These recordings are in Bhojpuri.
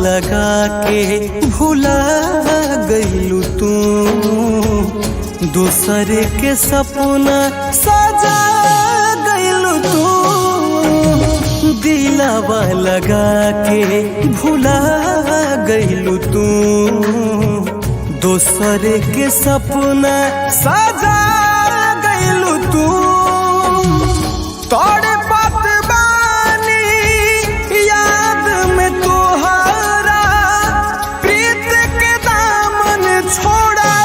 लगा के भुला गइलू तू, दूसरे के सपना सजा गइलू तू। दिलवा लगा के भुला गइलू तू, दूसरे के सपना सजा गइलू तू। तोड़े बात बानी याद में तोहरा, प्रीत के दामन छोड़ा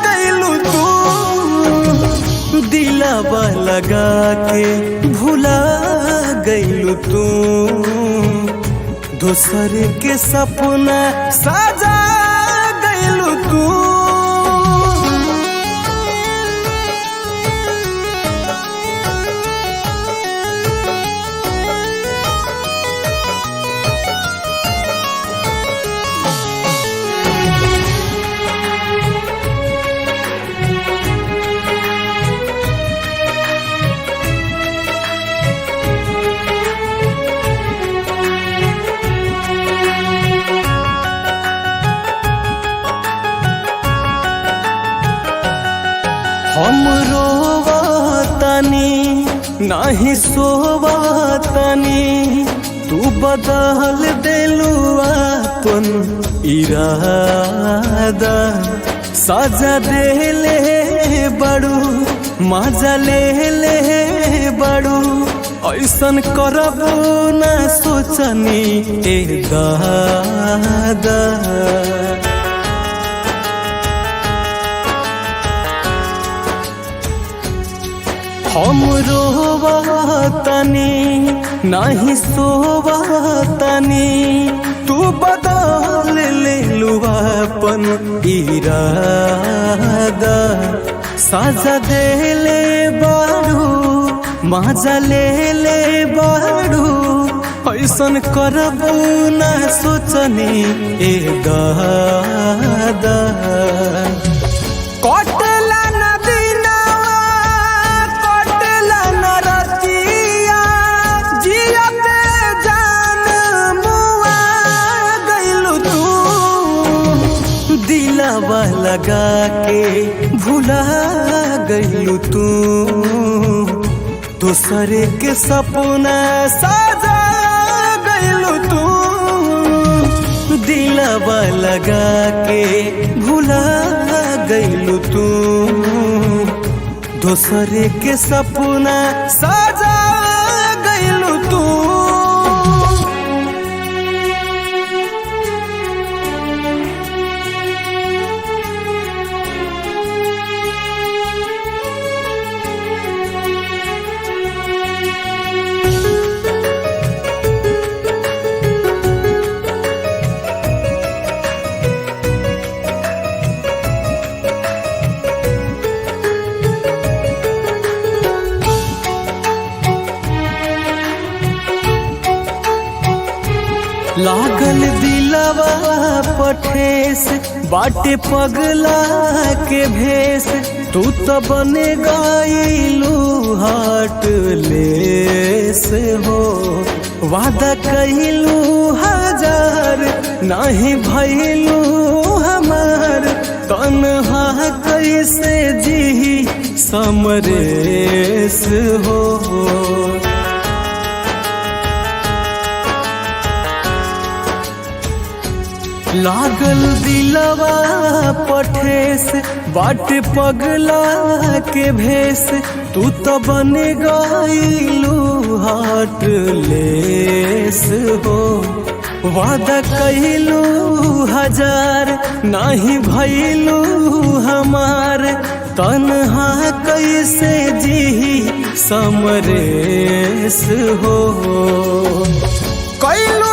गइलू तू। दिलवा लगा के भुला गइलू तू, दूसरे के सपना सजा गइलू तू। हम रोवतनी नाही सोवतनी, तू बदल देलू अपन इरादा। सजा देले बड़ू मजा ले बड़ू, ऐसन करबू न सोचनी ए दादा। हम रोवतनी नाही सोवतनी, तू बदल लेलू अपन इरादा। सजा देले बारू मजा ले बारू, ऐसन करबू न सोचनी ए दादा। कटला न दिनवा कटला न रतिया, जियते जान मुआ गइलू तू। दिलवा लगा के भुला गइलू तू, दूसरे के सपना सजा गइलू तू। दिलवा लगा के भुला गइलू तू, दूसरे के सपना सजा गइलू तू। लागल दिलवा पठेस बाटे पगला के भेस, तू तो बने गइलू हार्टलेस हो। वादा कइलू हजार नहीं भइलू हमार, तन्हा कैसे जी समरेस हो। लागल दिलवा पठेस बाटे पगला के भेस, तू तो बन गइलू हार्टलेस हो। वादा कइलू हजार नहीं भइलू हमार, तन्हा कैसे जी समरेस हो। कइलू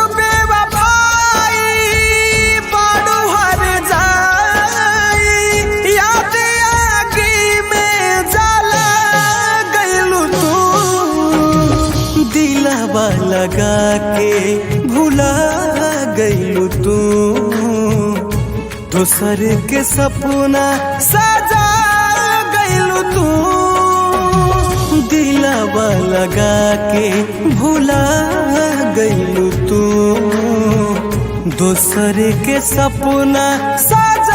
लगा के भुला गइलू तू, दूसरे के सपना सजा गइलू तू। दिलवा लगा के भुला गइलू तू, दूसरे के सपना साजा